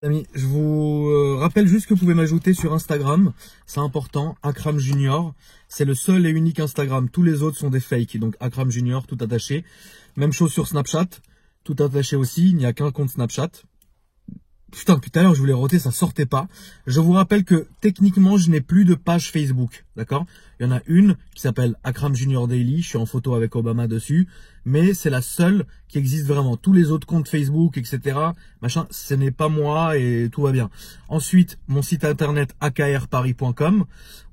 Amis, je vous rappelle juste que vous pouvez m'ajouter sur Instagram, c'est important, Akram Junior, c'est le seul et unique Instagram, tous les autres sont des fakes, donc Akram Junior, tout attaché. Même chose sur Snapchat, tout attaché aussi, il n'y a qu'un compte Snapchat. Putain, depuis tout à l'heure, je voulais roter, ça sortait pas. Je vous rappelle que techniquement, je n'ai plus de page Facebook, d'accord? Il y en a une qui s'appelle Akram Junior Daily, je suis en photo avec Obama dessus, mais c'est la seule qui existe vraiment. Tous les autres comptes Facebook, etc., machin, ce n'est pas moi et tout va bien. Ensuite, mon site internet akrparis.com,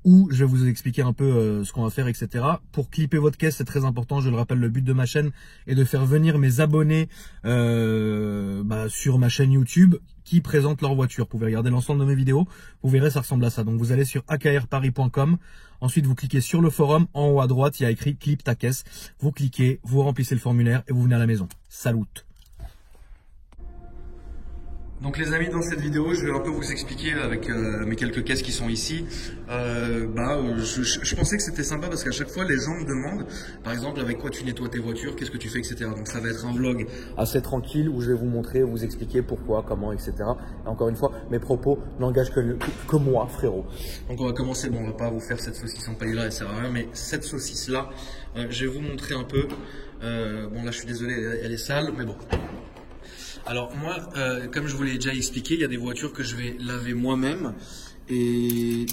où je vais vous expliquer un peu ce qu'on va faire, etc. Pour clipper votre caisse, c'est très important, je le rappelle, le but de ma chaîne est de faire venir mes abonnés sur ma chaîne YouTube qui présentent leur voiture. Vous pouvez regarder l'ensemble de mes vidéos, vous verrez, ça ressemble à ça. Donc vous allez sur akrparis.com, ensuite vous cliquez sur le forum, en haut à droite, il y a écrit clip ta caisse. Vous cliquez, vous remplissez le formulaire et vous venez à la maison. Salut! Donc les amis, dans cette vidéo, je vais un peu vous expliquer avec mes quelques caisses qui sont ici. Je pensais que c'était sympa parce qu'à chaque fois, les gens me demandent, par exemple, avec quoi tu nettoies tes voitures, qu'est-ce que tu fais, etc. Donc ça va être un vlog assez tranquille où je vais vous montrer, vous expliquer pourquoi, comment, etc. Et encore une fois, mes propos n'engagent que moi, frérot. Donc on va commencer, bon, on va pas vous faire cette saucisse en paille là, elle sert à rien, mais cette saucisse là, je vais vous montrer un peu. Bon là, je suis désolé, elle est sale, mais bon. Alors moi, comme je vous l'ai déjà expliqué, il y a des voitures que je vais laver moi-même et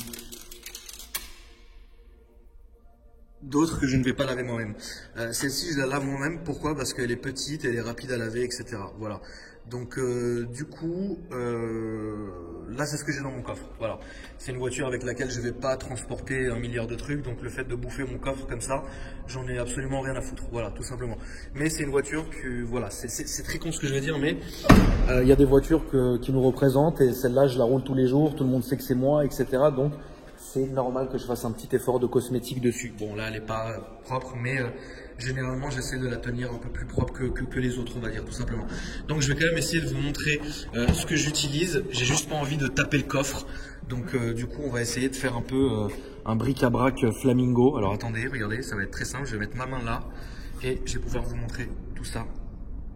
d'autres que je ne vais pas laver moi-même. Celle-ci, je la lave moi-même. Pourquoi? Parce qu'elle est petite, elle est rapide à laver, etc. Voilà. Donc du coup, là c'est ce que j'ai dans mon coffre. Voilà. C'est une voiture avec laquelle je ne vais pas transporter un milliard de trucs. Donc le fait de bouffer mon coffre comme ça, j'en ai absolument rien à foutre. Voilà, tout simplement. Mais c'est une voiture que, voilà, c'est très con ce que je vais dire, mais il y a des voitures qui nous représentent et celle-là je la roule tous les jours. Tout le monde sait que c'est moi, etc. Donc c'est normal que je fasse un petit effort de cosmétique dessus. Bon, là, elle n'est pas propre, mais généralement, j'essaie de la tenir un peu plus propre que les autres, on va dire, tout simplement. Donc, je vais quand même essayer de vous montrer ce que j'utilise. J'ai juste pas envie de taper le coffre. Donc, du coup, on va essayer de faire un peu un bric-à-brac flamingo. Alors, attendez, regardez, ça va être très simple. Je vais mettre ma main là et je vais pouvoir vous montrer tout ça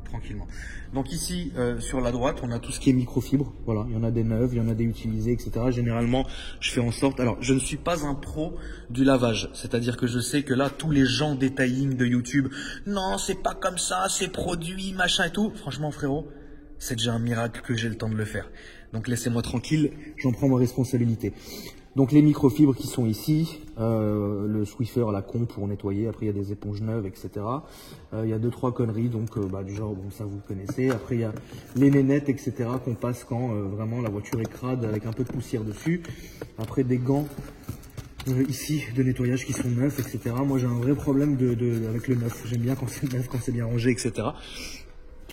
tranquillement. Donc ici, sur la droite, on a tout ce qui est microfibre. Voilà, il y en a des neuves, il y en a des utilisées, etc. Généralement, je fais en sorte... Alors, je ne suis pas un pro du lavage. C'est-à-dire que je sais que là, tous les gens detailing de YouTube, non, c'est pas comme ça, c'est produit, machin et tout. Franchement, frérot, c'est déjà un miracle que j'ai le temps de le faire. Donc, laissez-moi tranquille, j'en prends ma responsabilité. Donc les microfibres qui sont ici, le Swiffer, la con pour nettoyer, après il y a des éponges neuves, etc. Il y a 2-3 conneries, donc du genre, bon ça vous connaissez. Après il y a les nénettes, etc. qu'on passe quand vraiment la voiture est crade avec un peu de poussière dessus. Après des gants ici de nettoyage qui sont neufs, etc. Moi j'ai un vrai problème avec le neuf, j'aime bien quand c'est neuf, quand c'est bien rangé, etc.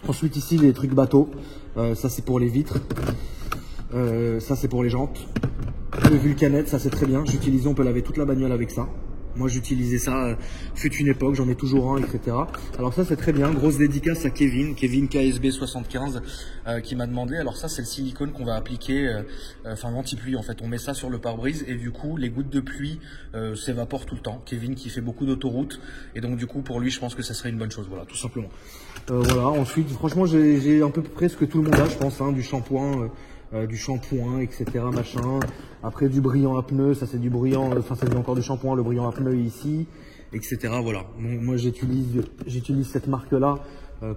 Ensuite ici les trucs bateaux, ça c'est pour les vitres, ça c'est pour les jantes. Le Vulcanet, ça c'est très bien. J'utilisais, on peut laver toute la bagnole avec ça. Moi j'utilisais ça, fut une époque, j'en ai toujours un, etc. Alors ça c'est très bien. Grosse dédicace à Kevin KSB75 qui m'a demandé. Alors ça c'est le silicone qu'on va appliquer, enfin l'anti-pluie en fait. On met ça sur le pare-brise et du coup les gouttes de pluie s'évaporent tout le temps. Kevin qui fait beaucoup d'autoroutes et donc du coup pour lui je pense que ça serait une bonne chose. Voilà, tout simplement. Voilà. Ensuite, franchement j'ai à peu près ce que tout le monde a, je pense, hein, du shampoing, etc. machin. Après du brillant à pneus, ça c'est du brillant, enfin c'est encore du shampoing, le brillant à pneus ici, etc. Voilà. Donc, moi j'utilise cette marque là,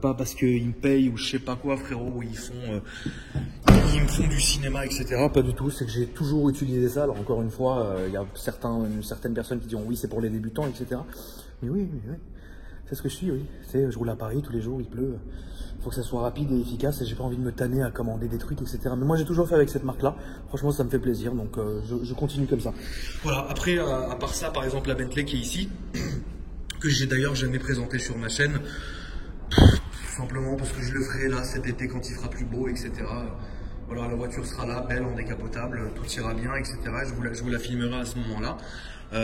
pas parce qu'ils me payent ou je sais pas quoi, frérot, où ils me font du cinéma, etc. Pas du tout. C'est que j'ai toujours utilisé ça. Alors encore une fois, il y a certaines personnes qui diront oui c'est pour les débutants, etc. Mais oui. C'est ce que je suis, oui. Je roule à Paris tous les jours, il pleut. Il faut que ça soit rapide et efficace et j'ai pas envie de me tanner à commander des trucs, etc. Mais moi, j'ai toujours fait avec cette marque-là. Franchement, ça me fait plaisir, donc je continue comme ça. Voilà. Après, à part ça, par exemple, la Bentley qui est ici, que j'ai d'ailleurs jamais présenté sur ma chaîne, tout simplement parce que je le ferai là cet été quand il fera plus beau, etc. Voilà, la voiture sera là, belle, en décapotable, tout ira bien, etc. Je vous la filmerai à ce moment-là.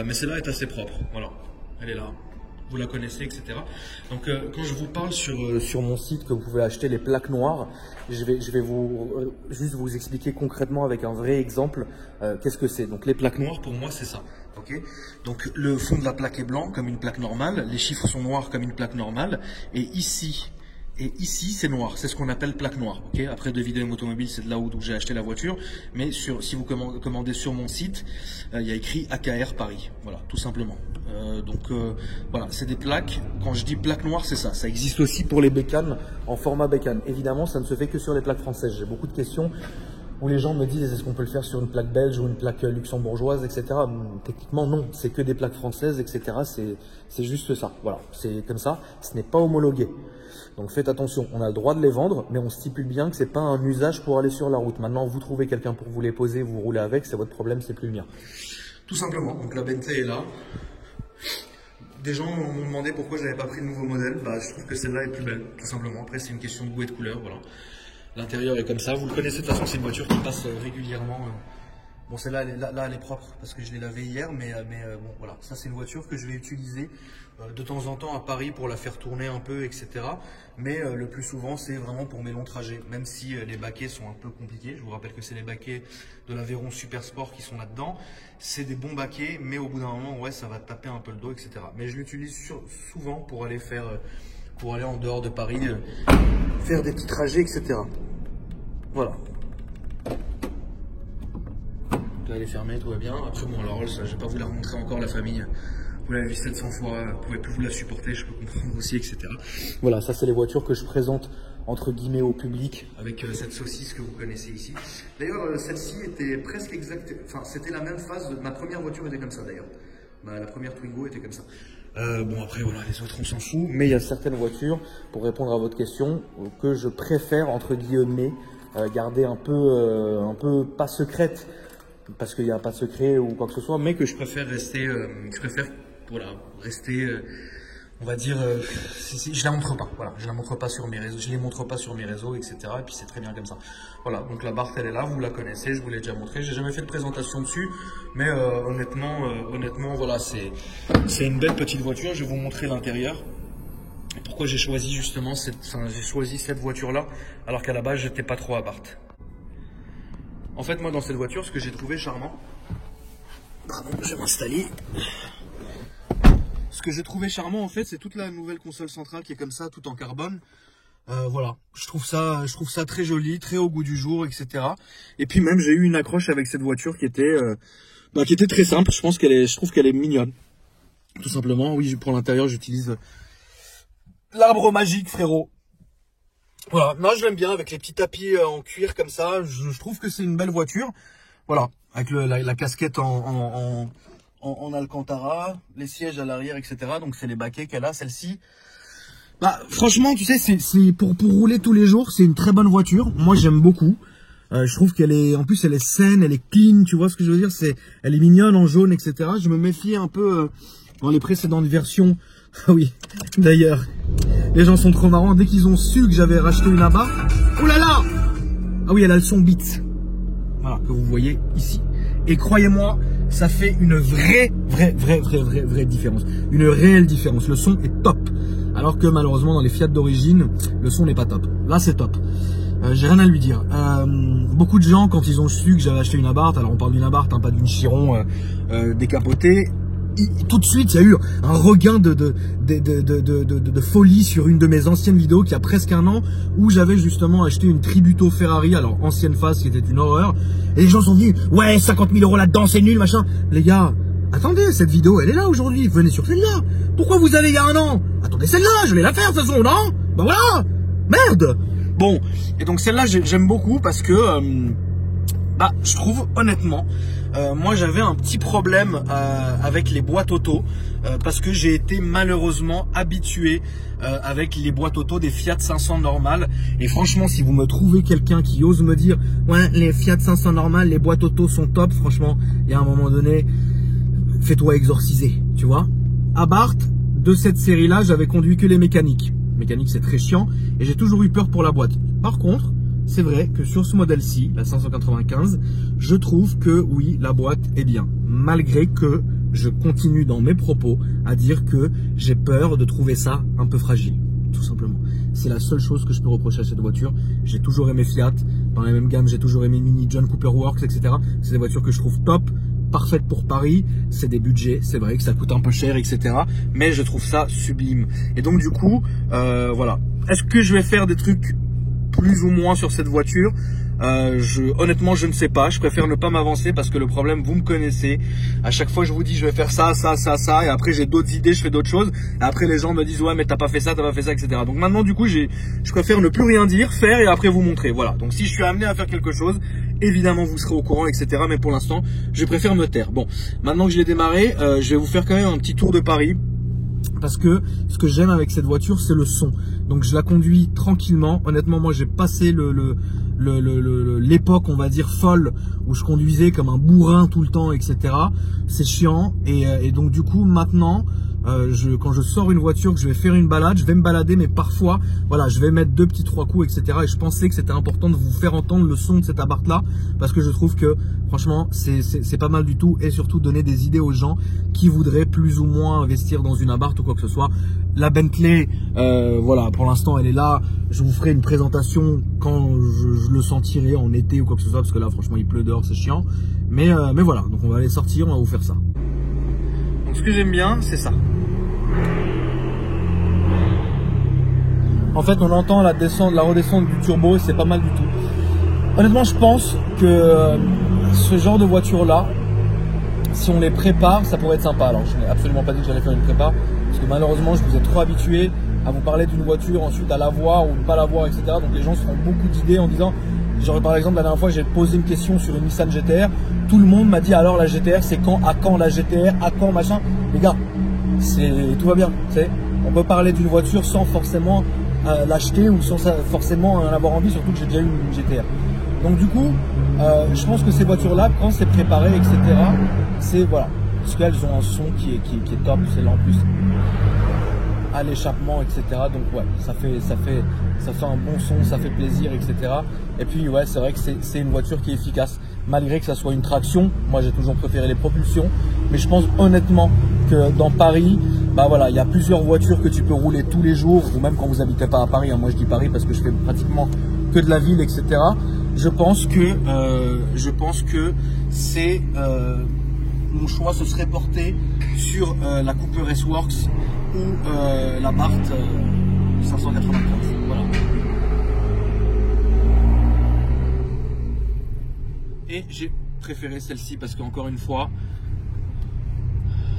Mais celle-là est assez propre. Voilà, elle est là. Vous la connaissez, etc. Donc quand je vous parle sur mon site que vous pouvez acheter les plaques noires, je vais juste vous expliquer concrètement avec un vrai exemple qu'est-ce que c'est. Donc les plaques noires pour moi c'est ça. Okay, donc le fond de la plaque est blanc comme une plaque normale, les chiffres sont noirs comme une plaque normale et ici Et ici, c'est noir. C'est ce qu'on appelle plaque noire. Okay, après Devidem Automobile, c'est de là où j'ai acheté la voiture. Mais si vous commandez sur mon site, il y a écrit AKR Paris. Voilà, tout simplement. Voilà, c'est des plaques. Quand je dis plaque noire, c'est ça. Ça existe aussi pour les bécanes en format bécane. Évidemment, ça ne se fait que sur les plaques françaises. J'ai beaucoup de questions où les gens me disent est-ce qu'on peut le faire sur une plaque belge ou une plaque luxembourgeoise, etc. Techniquement, non. C'est que des plaques françaises, etc. C'est juste ça. Voilà, c'est comme ça. Ce n'est pas homologué. Donc faites attention, on a le droit de les vendre, mais on stipule bien que c'est pas un usage pour aller sur la route. Maintenant, vous trouvez quelqu'un pour vous les poser, vous roulez avec, c'est votre problème, c'est plus le mien. Tout simplement, donc la Bentley est là. Des gens m'ont demandé pourquoi je n'avais pas pris de nouveau modèle. Bah, je trouve que celle-là est plus belle, tout simplement. Après, c'est une question de goût et de couleur, voilà. L'intérieur est comme ça, vous le connaissez, de toute façon, c'est une voiture qui passe régulièrement. Bon, celle-là, elle est propre parce que je l'ai lavée hier, mais bon, voilà. Ça, c'est une voiture que je vais utiliser de temps en temps à Paris pour la faire tourner un peu, etc. Mais le plus souvent, c'est vraiment pour mes longs trajets, même si les baquets sont un peu compliqués. Je vous rappelle que c'est les baquets de l'Aveyron Super Sport qui sont là-dedans. C'est des bons baquets, mais au bout d'un moment, ouais, ça va taper un peu le dos, etc. Mais je l'utilise souvent pour aller en dehors de Paris, faire des petits trajets, etc. Voilà. Là, elle est fermée, tout va bien. Après, bon, alors, je vais pas vous la remontrer encore, la famille. Vous l'avez vu 700 fois, vous pouvez plus vous la supporter, je peux comprendre aussi, etc. Voilà, ça, c'est les voitures que je présente, entre guillemets, au public, avec cette saucisse que vous connaissez ici. D'ailleurs, celle-ci était presque exacte, enfin, c'était la même phase de ma première voiture, était comme ça, d'ailleurs. La première Twingo était comme ça. Bon, après, voilà, les autres, on s'en fout. Mais il y a certaines voitures, pour répondre à votre question, que je préfère, entre guillemets, garder un peu pas secrète, parce qu'il n'y a pas de secret ou quoi que ce soit, mais que je préfère rester, on va dire, je la montre pas, voilà, je la montre pas sur mes réseaux, je les montre pas sur mes réseaux, etc. Et puis c'est très bien comme ça. Voilà, donc la Barthes, elle est là, vous la connaissez, je vous l'ai déjà montré, j'ai jamais fait de présentation dessus, mais honnêtement, voilà, c'est une belle petite voiture. Je vais vous montrer l'intérieur. Pourquoi j'ai choisi justement j'ai choisi cette voiture-là, alors qu'à la base, j'étais pas trop à Barthes. En fait, moi, dans cette voiture, ce que j'ai trouvé charmant, pardon, je vais m'installer. Ce que j'ai trouvé charmant, en fait, c'est toute la nouvelle console centrale qui est comme ça, tout en carbone. Voilà, je trouve ça très joli, très au goût du jour, etc. Et puis même, j'ai eu une accroche avec cette voiture qui était très simple. Je trouve qu'elle est mignonne, tout simplement. Oui, pour l'intérieur, j'utilise l'arbre magique, frérot. Voilà, moi je l'aime bien avec les petits tapis en cuir comme ça. Je trouve que c'est une belle voiture. Voilà, avec la casquette en Alcantara, les sièges à l'arrière, etc. Donc c'est les baquets qu'elle a, celle-ci. Bah franchement, tu sais, c'est pour rouler tous les jours, c'est une très bonne voiture. Moi j'aime beaucoup. Je trouve en plus elle est saine, elle est clean. Tu vois ce que je veux dire, elle est mignonne en jaune, etc. Je me méfiais un peu dans les précédentes versions. Ah oui, d'ailleurs, les gens sont trop marrants. Dès qu'ils ont su que j'avais racheté une Abarth, oh là là! Ah oui, elle a le son Beats. Voilà, que vous voyez ici. Et croyez-moi, ça fait une vraie différence. Une réelle différence. Le son est top. Alors que malheureusement, dans les Fiat d'origine, le son n'est pas top. Là, c'est top. J'ai rien à lui dire. Beaucoup de gens, quand ils ont su que j'avais acheté une Abarth, alors on parle d'une Abarth, hein, pas d'une Chiron décapotée, tout de suite, il y a eu un regain de folie sur une de mes anciennes vidéos qui a presque un an, où j'avais justement acheté une Tributo Ferrari, alors ancienne phase qui était une horreur, et les gens sont venus, ouais, 50 000 € là-dedans, c'est nul, machin. Les gars, attendez, cette vidéo, elle est là aujourd'hui, venez sur celle-là. Pourquoi vous allez il y a un an? Attendez, celle-là, je vais la faire de toute façon, non? Ben voilà, merde. Bon, et donc celle-là, j'aime beaucoup parce que, je trouve honnêtement, moi j'avais un petit problème avec les boîtes auto parce que j'ai été malheureusement habitué avec les boîtes auto des Fiat 500 normales. Et franchement, si vous me trouvez quelqu'un qui ose me dire ouais, les Fiat 500 normales, les boîtes auto sont top, franchement, il y a un moment donné, fais-toi exorciser, tu vois. Abarth, de cette série-là, j'avais conduit que les mécaniques. Mécanique, c'est très chiant et j'ai toujours eu peur pour la boîte. Par contre, c'est vrai que sur ce modèle-ci, la 595, je trouve que oui, la boîte est bien. Malgré que je continue dans mes propos à dire que j'ai peur de trouver ça un peu fragile. Tout simplement. C'est la seule chose que je peux reprocher à cette voiture. J'ai toujours aimé Fiat. Dans la même gamme, j'ai toujours aimé Mini, John Cooper Works, etc. C'est des voitures que je trouve top. Parfaite pour Paris, c'est des budgets, c'est vrai que ça coûte un peu cher, etc. Mais je trouve ça sublime. Et donc du coup, voilà, Est-ce que je vais faire des trucs plus ou moins sur cette voiture? Honnêtement, je ne sais pas. Je préfère ne pas m'avancer parce que le problème, vous me connaissez. À chaque fois, je vous dis, je vais faire ça, ça, ça, ça. Et après, j'ai d'autres idées, je fais d'autres choses. Et après, les gens me disent, ouais, mais t'as pas fait ça, etc. Donc maintenant, du coup, je préfère ne plus rien dire, faire et après vous montrer. Voilà. Donc si je suis amené à faire quelque chose, évidemment, vous serez au courant, etc. Mais pour l'instant, je préfère me taire. Bon, maintenant que je l'ai démarré, je vais vous faire quand même un petit tour de Paris. Parce que ce que j'aime avec cette voiture, c'est le son. Donc je la conduis tranquillement. Honnêtement, moi j'ai passé l'époque, on va dire, folle où je conduisais comme un bourrin tout le temps, etc. C'est chiant. Et donc du coup maintenant, quand je sors une voiture, que je vais faire une balade, je vais me balader, mais parfois, voilà, je vais mettre 2 petits 3 coups, etc. Et je pensais que c'était important de vous faire entendre le son de cette Abarth là, parce que je trouve que franchement, c'est pas mal du tout, et surtout donner des idées aux gens qui voudraient plus ou moins investir dans une Abarth ou quoi que ce soit. La Bentley, voilà, pour l'instant, elle est là. Je vous ferai une présentation quand je le sentirai en été ou quoi que ce soit, parce que là, franchement, il pleut dehors, c'est chiant. Mais voilà, donc on va aller sortir, on va vous faire ça. Donc ce que j'aime bien, c'est ça. En fait, on entend la redescente du turbo, c'est pas mal du tout. Honnêtement, je pense que ce genre de voiture-là, si on les prépare, ça pourrait être sympa. Alors, je n'ai absolument pas dit que j'allais faire une prépa, parce que malheureusement, je vous ai trop habitué à vous parler d'une voiture, ensuite à la voir ou ne pas la voir, etc. Donc les gens se font beaucoup d'idées en disant, genre par exemple, la dernière fois, j'ai posé une question sur une Nissan GTR. Tout le monde m'a dit, alors la GTR, c'est quand, à quand la GTR, à quand machin. Les gars, tout va bien. On peut parler d'une voiture sans forcément l'acheter ou sans forcément en avoir envie, surtout que j'ai déjà eu une GTR. Donc du coup, je pense que ces voitures-là, quand c'est préparé, etc., c'est voilà, parce qu'elles ont un son qui est top, c'est là en plus à l'échappement, etc. Donc ouais, ça fait un bon son, ça fait plaisir, etc. Et puis ouais, c'est vrai que c'est une voiture qui est efficace, malgré que ça soit une traction. Moi, j'ai toujours préféré les propulsions, mais je pense honnêtement que dans Paris, bah voilà, il y a plusieurs voitures que tu peux rouler tous les jours, ou même quand vous habitez pas à Paris. Moi, je dis Paris parce que je fais pratiquement que de la ville, etc. Je pense que c'est mon choix se serait porté sur la Cooper S-Works ou la Abarth 595. Voilà. Et j'ai préféré celle-ci parce qu'encore une fois,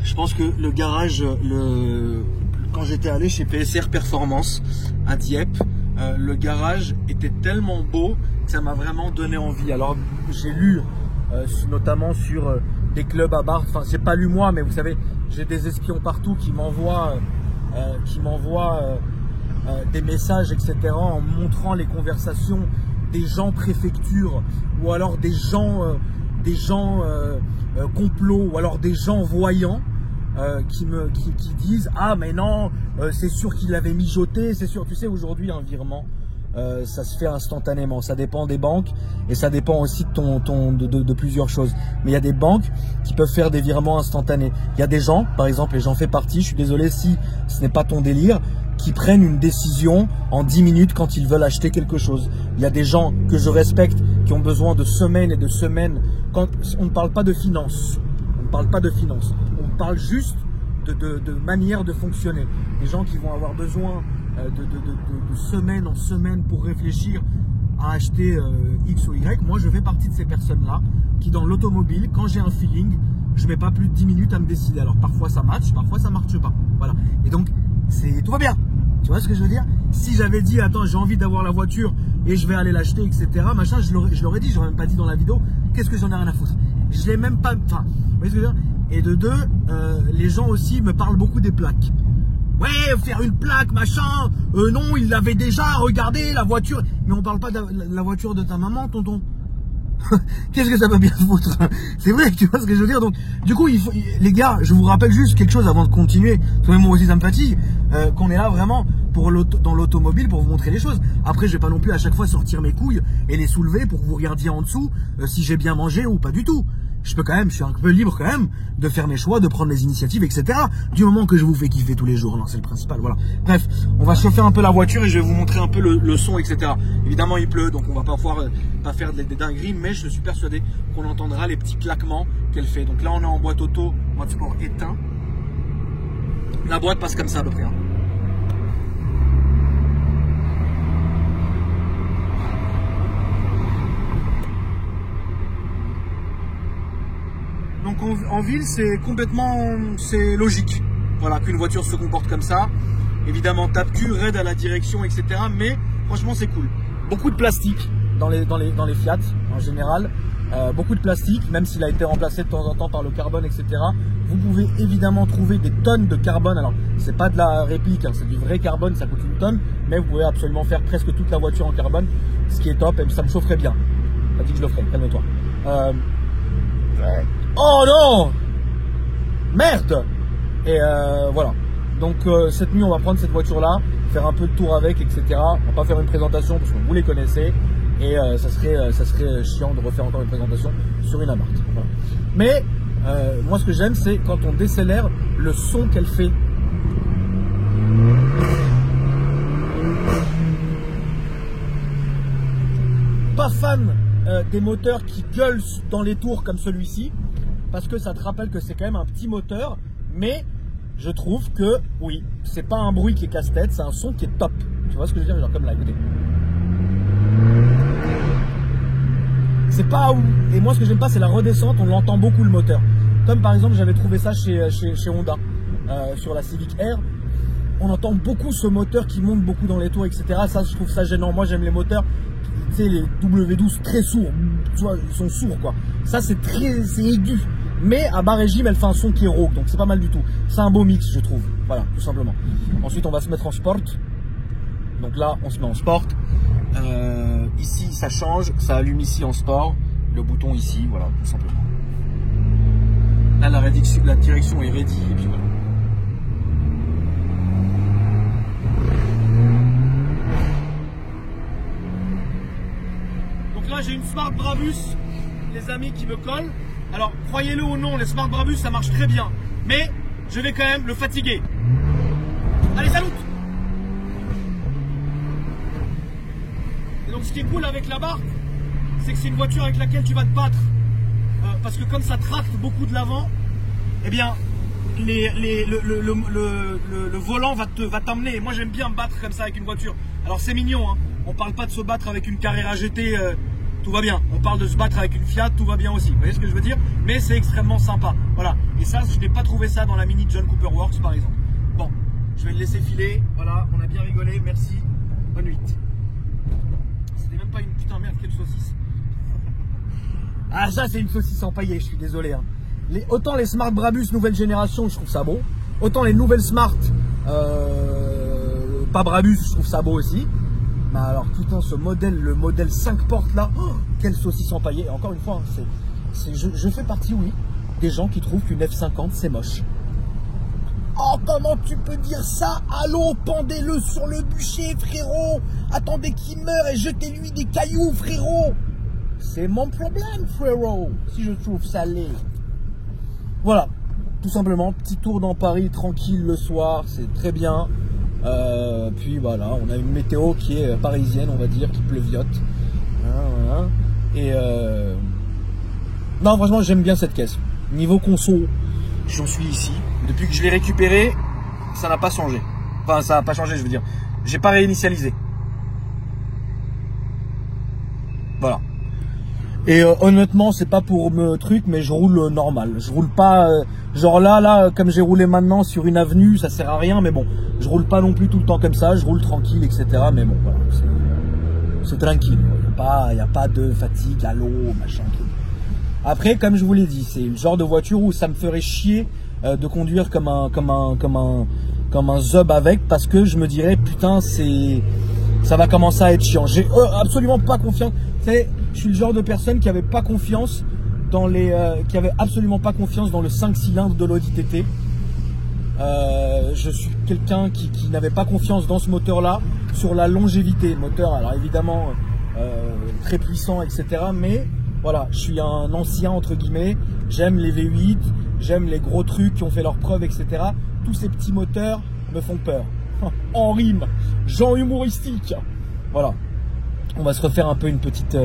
je pense que le garage, quand j'étais allé chez PSR Performance à Dieppe, le garage était tellement beau que ça m'a vraiment donné envie. Alors j'ai lu notamment sur des clubs Abarth, enfin j'ai pas lu moi, mais vous savez, j'ai des espions partout qui m'envoient des messages, etc., en montrant les conversations des gens préfecture, ou alors des gens complots, ou alors des gens voyants qui disent ah mais non, c'est sûr qu'il l'avait mijoté, c'est sûr. Tu sais, aujourd'hui un virement, ça se fait instantanément. Ça dépend des banques et ça dépend aussi de plusieurs choses. Mais il y a des banques qui peuvent faire des virements instantanés. Il y a des gens, par exemple, et j'en fais partie, je suis désolé si ce n'est pas ton délire, qui prennent une décision en 10 minutes quand ils veulent acheter quelque chose. Il y a des gens que je respecte qui ont besoin de semaines et de semaines. Quand on ne parle pas de finance, on parle juste de manière de fonctionner. Des gens qui vont avoir besoin de semaine en semaine pour réfléchir à acheter X ou Y. Moi, je fais partie de ces personnes-là qui, dans l'automobile, quand j'ai un feeling, je mets pas plus de 10 minutes à me décider. Alors, parfois ça match, parfois ça marche pas. Voilà. Et donc, tout va bien. Tu vois ce que je veux dire? Si j'avais dit, attends, j'ai envie d'avoir la voiture et je vais aller l'acheter, etc., machin, je l'aurais dit, j'aurais même pas dit dans la vidéo, qu'est-ce que j'en ai rien à foutre? Je l'ai même pas, enfin, vous voyez ce que je veux dire? Et de deux, les gens aussi me parlent beaucoup des plaques. Ouais, faire une plaque, machin, non, il l'avait déjà, regardez, la voiture. Mais on parle pas de la voiture de ta maman, tonton. Qu'est-ce que ça peut bien foutre? C'est vrai, tu vois ce que je veux dire? Donc, du coup, les gars, je vous rappelle juste quelque chose avant de continuer. Parce que moi aussi, ça me fatigue. Qu'on est là vraiment dans l'automobile pour vous montrer les choses. Après, je vais pas non plus à chaque fois sortir mes couilles et les soulever pour que vous regardiez en dessous si j'ai bien mangé ou pas du tout. Je suis un peu libre quand même de faire mes choix, de prendre les initiatives, etc. Du moment que je vous fais kiffer tous les jours, non, c'est le principal, voilà. Bref, on va chauffer un peu la voiture et je vais vous montrer un peu le son, etc. Évidemment, il pleut, donc on va pas pouvoir pas faire des dingueries, mais je suis persuadé qu'on entendra les petits claquements qu'elle fait. Donc là, on est en boîte auto, mode sport éteint. La boîte passe comme ça à peu près. Hein. Donc en ville, c'est complètement, c'est logique. Voilà, qu'une voiture se comporte comme ça. Évidemment, tape-cul, raide à la direction, etc. Mais franchement, c'est cool. Beaucoup de plastique dans les Fiat en général. Beaucoup de plastique, même s'il a été remplacé de temps en temps par le carbone, etc. Vous pouvez évidemment trouver des tonnes de carbone. Alors, c'est pas de la réplique, hein, c'est du vrai carbone, ça coûte une tonne. Mais vous pouvez absolument faire presque toute la voiture en carbone, ce qui est top et ça me chaufferait bien. T'as dit que je le ferais, calme-toi. Oh non! Merde! Et voilà. Donc cette nuit, on va prendre cette voiture-là, faire un peu de tour avec, etc. On va pas faire une présentation parce que vous les connaissez. Et ça serait chiant de refaire encore une présentation sur une Abarth. Voilà. Mais moi, ce que j'aime, c'est quand on décélère, le son qu'elle fait. Pas fan des moteurs qui gueulent dans les tours comme celui-ci, parce que ça te rappelle que c'est quand même un petit moteur, mais je trouve que, oui, c'est pas un bruit qui est casse-tête, c'est un son qui est top. Tu vois ce que je veux dire? Genre comme là, écoutez. C'est pas où. Et moi, ce que j'aime pas, c'est la redescente, on l'entend beaucoup le moteur. Comme par exemple, j'avais trouvé ça chez Honda, sur la Civic R. On entend beaucoup ce moteur qui monte beaucoup dans les tours, etc. Ça, je trouve ça gênant. Moi, j'aime les moteurs, tu sais, les W12 très sourds. Tu vois, ils sont sourds, quoi. Ça, c'est aigu. Mais à bas régime, elle fait un son qui est rauque, donc c'est pas mal du tout. C'est un beau mix, je trouve. Voilà, tout simplement. Ensuite, on va se mettre en sport. Donc là, on se met en sport. Ici, ça change. Ça allume ici en sport. Le bouton ici, voilà, tout simplement. Là, la direction est ready, et puis voilà. Donc là, j'ai une Smart Brabus, les amis, qui me colle. Alors, croyez-le ou non, les Smart Brabus, ça marche très bien. Mais je vais quand même le fatiguer. Allez, salut! Et donc, ce qui est cool avec la Abarth, c'est que c'est une voiture avec laquelle tu vas te battre. Parce que comme ça tracte beaucoup de l'avant, eh bien, le volant va t'emmener. Moi, j'aime bien me battre comme ça avec une voiture. Alors, c'est mignon, hein. On parle pas de se battre avec une Carrera GT, tout va bien. On parle de se battre avec une Fiat, tout va bien aussi. Vous voyez ce que je veux dire? Mais c'est extrêmement sympa. Voilà. Et ça, je n'ai pas trouvé ça dans la Mini John Cooper Works, par exemple. Bon, je vais le laisser filer. Voilà, on a bien rigolé. Merci. Bonne nuit. C'était même pas une putain merde, quelle saucisse. Ah, ça, c'est une saucisse empaillée, je suis désolé. Hein. Autant les Smart Brabus nouvelle génération, je trouve ça beau. Autant les nouvelles Smart, pas Brabus, je trouve ça beau aussi. Mais alors, putain, ce modèle, le modèle 5 portes là, oh, quelle saucisse empaillée. Encore une fois, hein, je fais partie, oui, des gens qui trouvent qu'une F50 c'est moche. Oh, comment tu peux dire ça? Allô, pendez-le sur le bûcher, frérot. Attendez qu'il meure et jetez-lui des cailloux, frérot. C'est mon problème, frérot, si je trouve ça laid. Voilà, tout simplement, petit tour dans Paris, tranquille le soir, c'est très bien. Puis voilà, on a une météo qui est parisienne, on va dire, qui pleuviote. Voilà. Et non, franchement, j'aime bien cette caisse. Niveau conso, j'en suis ici. Depuis que je l'ai récupéré, ça n'a pas changé. Enfin, ça n'a pas changé, je veux dire. J'ai pas réinitialisé. Voilà. Et honnêtement, c'est pas pour me truc, mais je roule normal. Je roule pas genre là, comme j'ai roulé maintenant sur une avenue, ça sert à rien. Mais bon, je roule pas non plus tout le temps comme ça. Je roule tranquille, etc. Mais bon, voilà, c'est tranquille. Il y a pas de fatigue, à l'eau, machin. Truc. Après, comme je vous l'ai dit, c'est le genre de voiture où ça me ferait chier de conduire comme un zub avec, parce que je me dirais putain, ça va commencer à être chiant. J'ai absolument pas confiance. Je suis le genre de personne qui avait pas confiance dans qui avait absolument pas confiance dans le 5 cylindres de l'Audi TT. Je suis quelqu'un qui n'avait pas confiance dans ce moteur-là sur la longévité. Moteur, alors évidemment très puissant, etc. Mais voilà, je suis un ancien entre guillemets. J'aime les V8, j'aime les gros trucs qui ont fait leurs preuves, etc. Tous ces petits moteurs me font peur. En rime, genre humoristique. Voilà. On va se refaire un peu une petite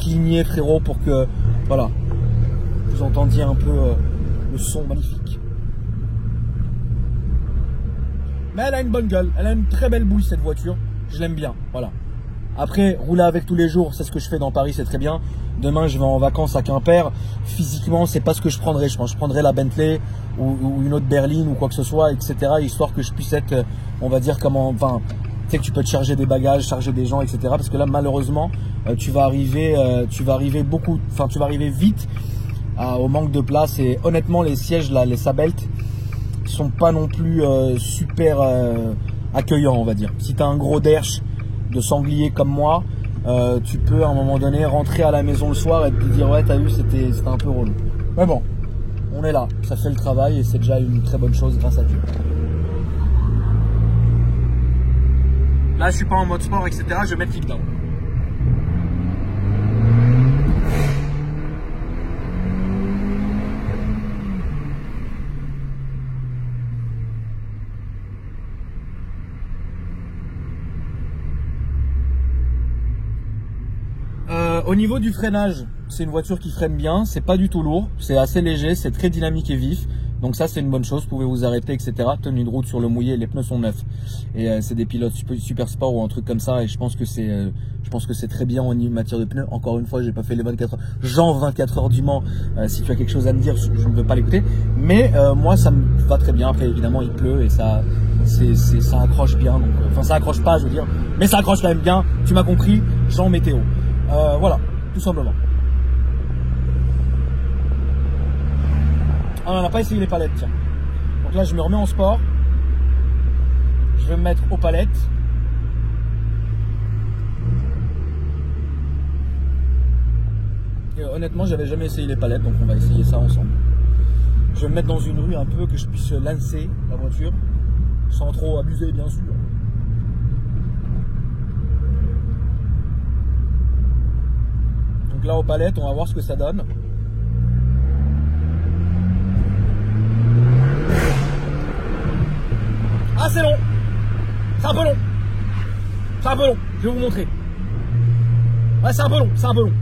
lignée, frérot, pour que, voilà, vous entendiez un peu le son magnifique. Mais elle a une bonne gueule, elle a une très belle bouille cette voiture, je l'aime bien, voilà. Après, rouler avec tous les jours, c'est ce que je fais dans Paris, c'est très bien. Demain, je vais en vacances à Quimper. Physiquement, c'est pas ce que je prendrais. Je pense que je prendrais la Bentley ou une autre berline ou quoi que ce soit, etc. Histoire que je puisse être, on va dire, enfin, tu sais que tu peux te charger des bagages, charger des gens, etc. Parce que là, malheureusement, tu vas arriver vite au manque de place. Et honnêtement, les sièges là, les Sabelt, sont pas non plus super accueillants, on va dire. Si tu as un gros derche de sanglier comme moi, tu peux à un moment donné rentrer à la maison le soir et te dire ouais, t'as vu, c'était un peu relou. Mais bon, on est là, ça fait le travail et c'est déjà une très bonne chose grâce à Dieu. Là, je suis pas en mode sport, etc. Je vais mettre kickdown. Au niveau du freinage, c'est une voiture qui freine bien, c'est pas du tout lourd, c'est assez léger, c'est très dynamique et vif. Donc ça, c'est une bonne chose, vous pouvez vous arrêter, etc. Tenue de route sur le mouillé, les pneus sont neufs. Et c'est des pilotes super sport ou un truc comme ça. Et je pense que c'est très bien en matière de pneus. Encore une fois, j'ai pas fait les 24 heures. Jean 24 heures du Mans, si tu as quelque chose à me dire, je ne veux pas l'écouter. Mais moi, ça me va très bien. Après, évidemment, il pleut et ça accroche bien. Donc, enfin, ça accroche pas, je veux dire. Mais ça accroche quand même bien. Tu m'as compris, Jean météo. Voilà, tout simplement. Ah, on n'a pas essayé les palettes, tiens. Donc là, je me remets en sport. Je vais me mettre aux palettes. Et honnêtement, j'avais jamais essayé les palettes, donc on va essayer ça ensemble. Je vais me mettre dans une rue un peu que je puisse lancer la voiture, sans trop abuser, bien sûr. Donc là, aux palettes, on va voir ce que ça donne. Ah, c'est long. C'est un peu long. C'est un peu long. Je vais vous montrer. Ouais, c'est un peu long. C'est un peu long.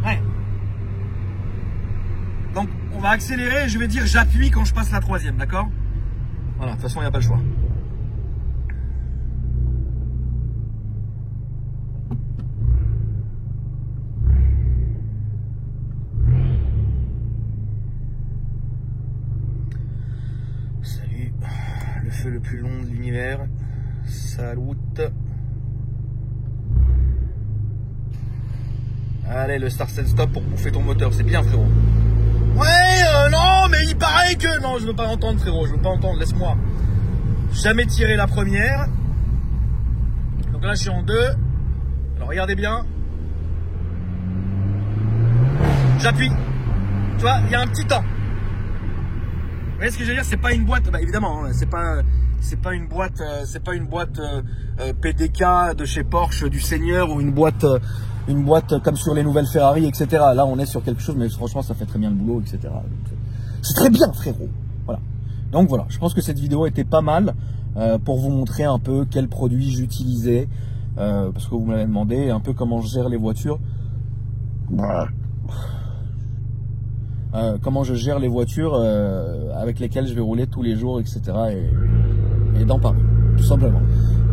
Ouais. Donc, on va accélérer et je vais dire j'appuie quand je passe la troisième, d'accord? Voilà, de toute façon, il n'y a pas le choix. Salut. Le feu le plus long de l'univers. Salut. Allez, le start stop pour bouffer ton moteur, c'est bien, frérot. Ouais, non, mais il paraît que... Non, je veux pas entendre, frérot, je veux pas entendre, laisse-moi. Jamais tiré la première. Donc là, je suis en 2. Alors, regardez bien. J'appuie. Tu vois, il y a un petit temps. Vous voyez ce que je veux dire? C'est pas une boîte, bah évidemment, hein, c'est pas une boîte PDK de chez Porsche du Seigneur ou une boîte comme sur les nouvelles Ferrari, etc. Là, on est sur quelque chose, mais franchement, ça fait très bien le boulot, etc. C'est très bien, frérot. Voilà. Donc voilà, je pense que cette vidéo était pas mal pour vous montrer un peu quels produits j'utilisais, parce que vous me l'avez demandé, un peu comment je gère les voitures. Comment je gère les voitures avec lesquelles je vais rouler tous les jours, etc. Et dans Paris, tout simplement.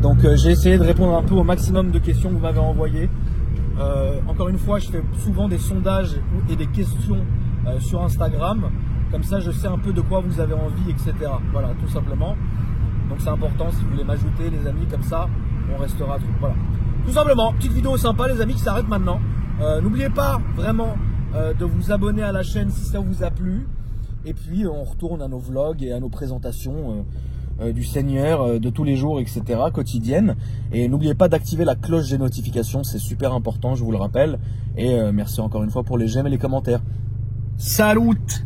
Donc j'ai essayé de répondre un peu au maximum de questions que vous m'avez envoyées. Encore une fois, je fais souvent des sondages et des questions sur Instagram. Comme ça, je sais un peu de quoi vous avez envie, etc. Voilà, tout simplement. Donc c'est important, si vous voulez m'ajouter, les amis, comme ça, on restera tout. Voilà. Tout simplement, petite vidéo sympa, les amis, qui s'arrête maintenant. N'oubliez pas vraiment de vous abonner à la chaîne si ça vous a plu. Et puis on retourne à nos vlogs et à nos présentations du Seigneur de tous les jours, etc. quotidiennes. Et n'oubliez pas d'activer la cloche des notifications, c'est super important, je vous le rappelle. Et merci encore une fois pour les j'aime et les commentaires. Salut!